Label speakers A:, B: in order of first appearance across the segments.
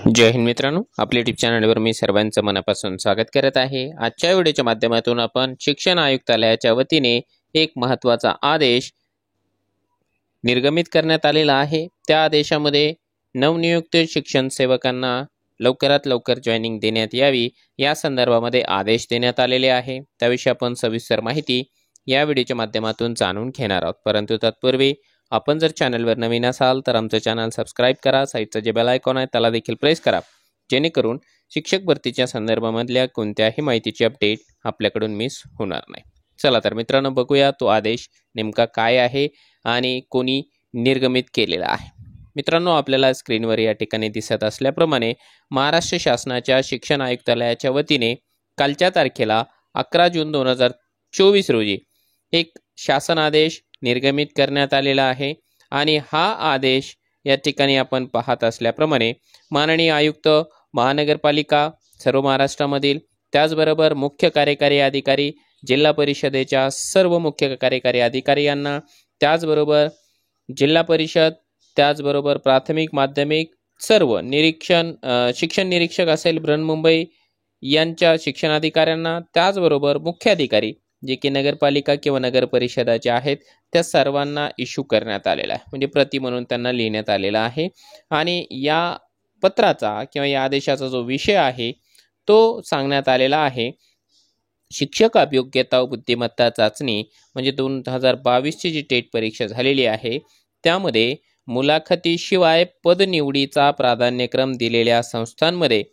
A: जय हिंद मित्रांनो, आपल्या यूट्यूब चॅनलवर मी सर्वांचं मनापासून स्वागत करत आहे। आजच्या व्हिडिओच्या माध्यमातून आपण शिक्षण आयुक्तालयाच्या वतीने एक महत्त्वाचा आदेश निर्गमित करण्यात आलेला आहे। त्या आदेशामध्ये नवनियुक्त शिक्षण सेवकांना लवकरात लवकर जॉइनिंग देण्यात यावी या संदर्भामध्ये आदेश देण्यात आलेले आहे। त्याविषयी आपण सविस्तर माहिती या व्हिडिओच्या माध्यमातून जाणून घेणार आहोत। परंतु तत्पूर्वी आपण जर चॅनलवर नवीन असाल तर आमचं चॅनल सबस्क्राइब करा, साईडचं जे बेल आयकॉन आहे त्याला देखील प्रेस करा, जेणेकरून शिक्षक भरतीच्या संदर्भामधल्या कोणत्याही माहितीची अपडेट आपल्याकडून मिस होणार नाही। चला तर मित्रांनो, बघूया तो आदेश नेमका काय आहे आणि कोणी निर्गमित केलेला आहे। मित्रांनो, आपल्याला स्क्रीनवर या ठिकाणी दिसत असल्याप्रमाणे महाराष्ट्र शासनाच्या शिक्षण आयुक्तालयाच्या वतीने कालच्या तारखेला 11 जून 2024 रोजी एक शासन आदेश निर्गमित करण्यात आलेला आहे। आणि हा आदेश या ठिकाणी आपण पाहत असल्याप्रमाणे माननीय आयुक्त महानगरपालिका सर्व महाराष्ट्रामधील, त्याचबरोबर मुख्य कार्यकारी अधिकारी जिल्हा परिषदेच्या सर्व मुख्य कार्यकारी अधिकारी यांना, त्याचबरोबर जिल्हा परिषद, त्याचबरोबर प्राथमिक माध्यमिक सर्व शिक्षण निरीक्षक असेल बृहन्मुंबई यांच्या शिक्षणाधिकाऱ्यांना, त्याचबरोबर मुख्य अधिकारी जे की नगरपालिका किंवा नगर परिषदाचे आहेत त्या सर्वांना इश्यू करण्यात आलेला आहे, म्हणजे प्रति म्हणून त्यांना लिहिण्यात आलेला आहे। आणि या पत्राचा किंवा या आदेशाचा जो विषय आहे तो सांगण्यात आलेला आहे, शिक्षक अभियोग्यता व बुद्धिमत्ता चाचणी म्हणजे 2022 ची जी टेट परीक्षा झालेली आहे त्यामध्ये मुलाखतीशिवाय पदनिवडीचा प्राधान्यक्रम दिलेल्या संस्थांमध्ये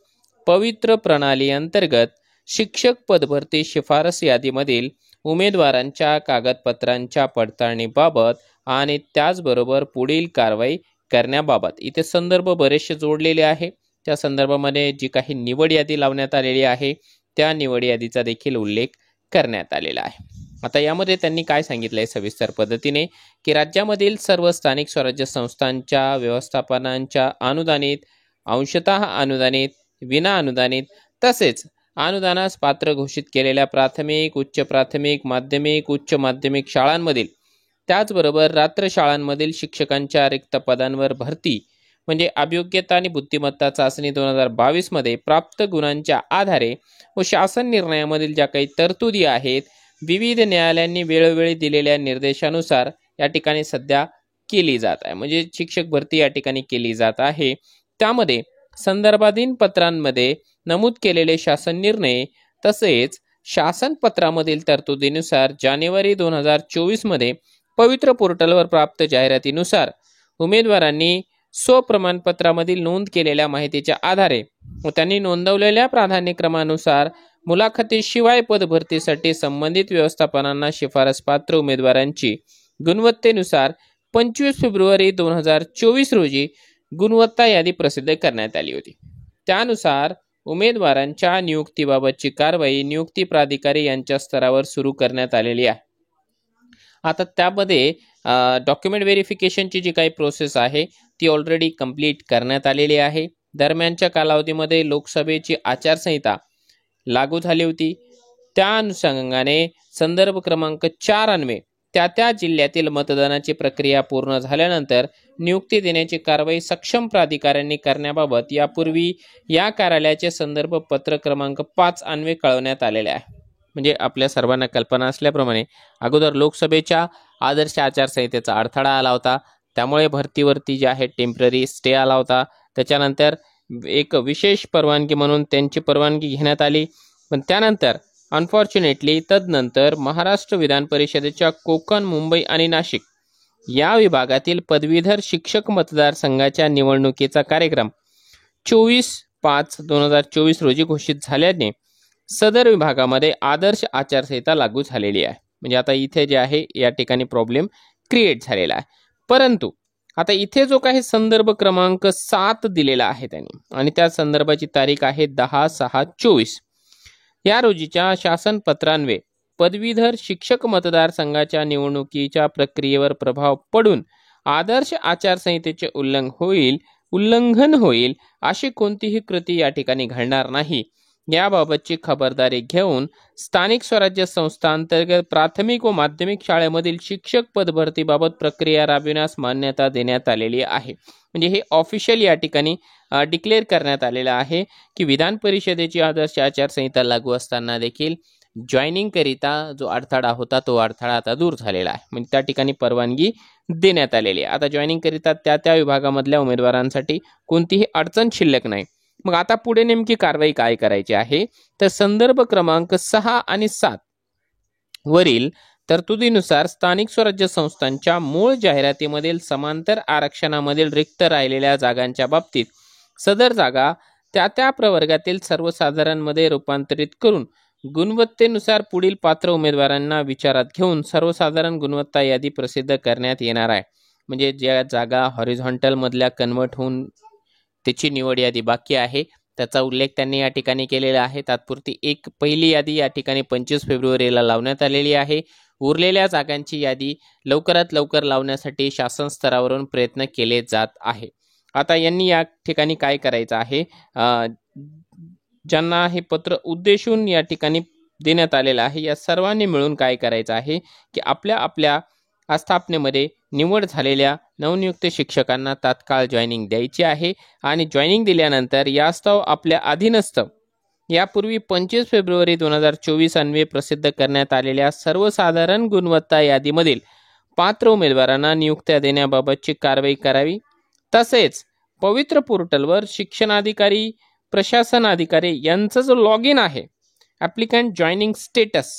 A: पवित्र प्रणाली अंतर्गत शिक्षक पदभरती शिफारस यादीमधील उमेदवारांच्या कागदपत्रांच्या पडताळणीबाबत आणि त्याचबरोबर पुढील कारवाई करण्याबाबत इथे संदर्भ बरेचसे जोडलेले आहे। त्या संदर्भामध्ये जी काही निवड यादी लावण्यात आलेली आहे त्या निवड यादीचा देखील उल्लेख करण्यात आलेला आहे। आता यामध्ये त्यांनी काय सांगितलंय सविस्तर पद्धतीने की राज्यामधील सर्व स्थानिक स्वराज्य संस्थांच्या व्यवस्थापनांच्या अनुदानित, अंशतः अनुदानित, विना अनुदानित तसेच अनुदानास पात्र घोषित केलेल्या प्राथमिक, उच्च प्राथमिक, माध्यमिक, उच्च माध्यमिक शाळांमधील, त्याचबरोबर रात्र शाळांमधील शिक्षकांच्या रिक्त पदांवर भरती म्हणजे अभियोग्यता आणि बुद्धिमत्ता चाचणी 2022 मध्ये प्राप्त गुणांच्या आधारे व शासन निर्णयामधील ज्या काही तरतुदी आहेत विविध न्यायालयांनी वेळोवेळी दिलेल्या निर्देशानुसार या ठिकाणी सध्या केली जात आहे, म्हणजे शिक्षक भरती या ठिकाणी केली जात आहे। त्यामध्ये संदर्भाधीन पत्रांमध्ये नमूद केलेले शासन निर्णय तसेच शासन पत्रामधील तरतुदीनुसार जानेवारी 2024 मध्ये पवित्र पोर्टलवर प्राप्त जाहिरातीनुसार उमेदवारांनी स्वप्रमाणपत्रामधील नोंद केलेल्या माहितीच्या आधारे व त्यांनी नोंदवलेल्या प्राधान्यक्रमानुसार मुलाखतीशिवाय पदभरतीसाठी संबंधित व्यवस्थापनांना शिफारस पात्र उमेदवारांची गुणवत्तेनुसार 25 फेब्रुवारी 2024 रोजी गुणवत्ता यादी प्रसिद्ध करण्यात आली होती। त्यानुसार उमेदवारांच्या नियुक्तीबाबतची कारवाई नियुक्ती प्राधिकारी यांच्या स्तरावर सुरू करण्यात आलेली आहे। आता त्यामध्ये डॉक्युमेंट व्हेरिफिकेशनची जी काही प्रोसेस आहे ती ऑलरेडी कंप्लीट करण्यात आलेली आहे। दरम्यानच्या कालावधीमध्ये लोकसभेची आचारसंहिता लागू झाली होती, त्या अनुषंगाने संदर्भ क्रमांक 4 अन्वये त्या जिल्ह्यातील मतदानाची प्रक्रिया पूर्ण झाल्यानंतर नियुक्ती देण्याची कारवाई सक्षम प्राधिकाऱ्यांनी करण्याबाबत यापूर्वी या कार्यालयाचे संदर्भ पत्र क्रमांक 5 अन्वये कळवण्यात आलेले आहे। म्हणजे आपल्या सर्वांना कल्पना असल्याप्रमाणे अगोदर लोकसभेच्या आदर्श आचारसंहितेचा अडथळा आला होता, त्यामुळे भरतीवरती जे आहे टेम्पररी स्टे आला होता। त्याच्यानंतर एक विशेष परवानगी म्हणून त्यांची परवानगी घेण्यात आली, पण त्यानंतर अनफॉर्च्युनेटली तदनंतर महाराष्ट्र विधान परिषदेच्या कोकण, मुंबई आणि नाशिक या विभागातील पदवीधर शिक्षक मतदारसंघाच्या निवडणुकीचा कार्यक्रम 24/5/2024 रोजी घोषित झाल्याने सदर विभागामध्ये आदर्श आचारसंहिता लागू झालेली आहे। म्हणजे आता इथे जे आहे या ठिकाणी प्रॉब्लेम क्रिएट झालेला आहे। परंतु आता इथे जो काही संदर्भ क्रमांक 7 दिलेला आहे त्यांनी आणि त्या संदर्भाची तारीख आहे 10/6/24 या रोजीच्या शासन पत्रान्वये पदवीधर शिक्षक मतदारसंघाच्या निवडणुकीच्या प्रक्रियेवर प्रभाव पडून आदर्श आचारसंहितेचे उल्लंघन होईल अशी कोणतीही कृती या ठिकाणी घडणार नाही याबाबतची खबरदारी घेऊन स्थानिक स्वराज्य संस्था अंतर्गत प्राथमिक व माध्यमिक शाळेमधील शिक्षक पदभरतीबाबत प्रक्रिया राबविण्यास मान्यता देण्यात आलेली आहे. म्हणजे हे ऑफिशियल या ठिकाणी डिक्लेअर करण्यात आलेलं आहे की विधान परिषदेची आदर्श आचारसंहिता लागू असताना देखील जॉईनिंग करिता जो अडथळा होता तो अडथळा आता दूर झालेला आहे. म्हणजे त्या ठिकाणी परवानगी देण्यात आलेली आहे. आता जॉईनिंग करिता त्या विभागामधल्या उमेदवारांसाठी कोणतीही अडचण शिल्लक नाही. मग आता पुढे नेमकी कारवाई काय करायची आहे तर संदर्भ क्रमांक 6 आणि 7 वरील तरतुदीनुसार स्थानिक स्वराज्य संस्थांच्या मूळ जाहिरातीमधील समांतर आरक्षणामधील रिक्त राहिलेल्या जागांच्या बाबतीत सदर जागा त्या प्रवर्गातील सर्वसाधारणमध्ये रूपांतरित करून गुणवत्तेनुसार पुढील पात्र उमेदवारांना विचारात घेऊन सर्वसाधारण गुणवत्ता यादी प्रसिद्ध करण्यात येणार आहे. म्हणजे ज्या जागा हॉरिझॉन्टल मधल्या कन्वर्ट होऊन त्याची निवड यादी बाकी आहे त्याचा उल्लेख त्यांनी या ठिकाणी केलेला आहे. तात्पुरती एक पहिली यादी या ठिकाणी 25 फेब्रुवारीला लावण्यात आलेली आहे. उरलेल्या जागांची यादी लवकरात लवकर लावण्यासाठी शासन स्तरावरून प्रयत्न केले जात आहे. आता यांनी या ठिकाणी काय करायचं आहे, ज्यांना हे पत्र उद्देशून या ठिकाणी देण्यात आलेलं आहे या सर्वांनी मिळून काय करायचं आहे की आपल्या आस्थापनेमध्ये निवड झालेल्या नवनियुक्त शिक्षकांना तात्काळ जॉईनिंग द्यायची आहे आणि जॉईनिंग दिल्यानंतर यास्तव आपल्या अधीनस्थ यापूर्वी 25 फेब्रुवारी 2024 अन्वये प्रसिद्ध करण्यात आलेल्या सर्वसाधारण गुणवत्ता यादीमधील पात्र उमेदवारांना नियुक्त्या देण्याबाबतची कारवाई करावी. तसेच पवित्र पोर्टलवर शिक्षणाधिकारी प्रशासन अधिकारी यांचं जो लॉग इन आहे ॲप्लिकंट जॉईनिंग स्टेटस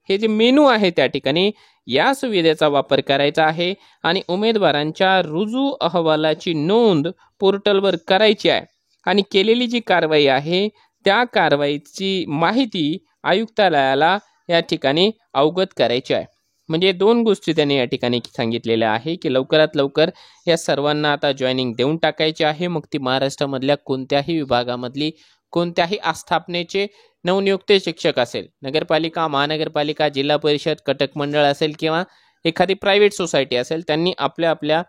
A: हे जे मेनू आहे त्या ठिकाणी या सुविधेचा वापर करायचा आहे आणि उमेदवारांच्या रुजू अहवालाची नोंद पोर्टलवर करायची आहे आणि केलेली जी कारवाई आहे त्या कारवाईची माहिती आयुक्तालयाला या ठिकाणी अवगत करायची आहे. म्हणजे 2 गोष्टी त्यांनी या ठिकाणी सांगितलेल्या आहे की लवकरात लवकर या सर्वांना आता जॉईनिंग देऊन टाकायची आहे. मग ती महाराष्ट्रामधल्या कोणत्याही विभागामधली कोणत्याही आस्थापनेचे नवनियुक्त शिक्षक असेल, नगरपालिका, महानगरपालिका, जिल्हा परिषद, कटक मंडळ असेल किंवा एखादी प्रायव्हेट सोसायटी असेल, त्यांनी आपल्या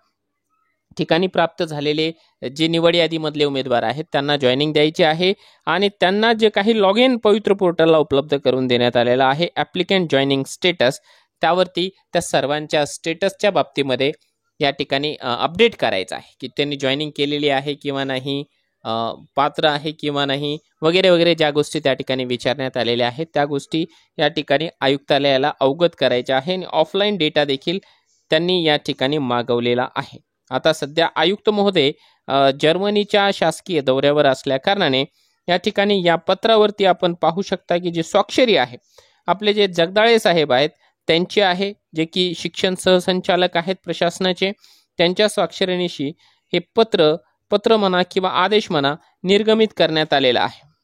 A: ठिकाणी प्राप्त झालेले जे निवड यादीमधले उमेदवार आहेत त्यांना जॉईनिंग द्यायची आहे आणि त्यांना जे काही लॉग इन पवित्र पोर्टलला उपलब्ध करून देण्यात आलेला आहे ॲप्लिकंट जॉईनिंग स्टेटस, त्यावरती त्या सर्वांच्या स्टेटसच्या बाबतीमध्ये या ठिकाणी अपडेट करायचं आहे की त्यांनी जॉईनिंग केलेली आहे किंवा नाही, पात्र आहे किंवा नाही, वगैरे वगैरे ज्या गोष्टी त्या ठिकाणी विचारण्यात आलेल्या आहेत त्या गोष्टी या ठिकाणी आयुक्तालयाला अवगत करायच्या आहे आणि ऑफलाईन डेटा देखील त्यांनी या ठिकाणी मागवलेला आहे. आता सध्या आयुक्त महोदय जर्मनीच्या शासकीय दौऱ्यावर असल्या कारणाने या ठिकाणी या पत्रावरती आपण पाहू शकता की जे स्वाक्षरी आहे आपले जे जगदाळे साहेब आहेत त्यांचे आहे, जे की शिक्षण सहसंचालक आहेत प्रशासनाचे, त्यांच्या स्वाक्षरीनिशी हे पत्र म्हणा किंवा आदेश म्हणा निर्गमित करण्यात आलेला आहे.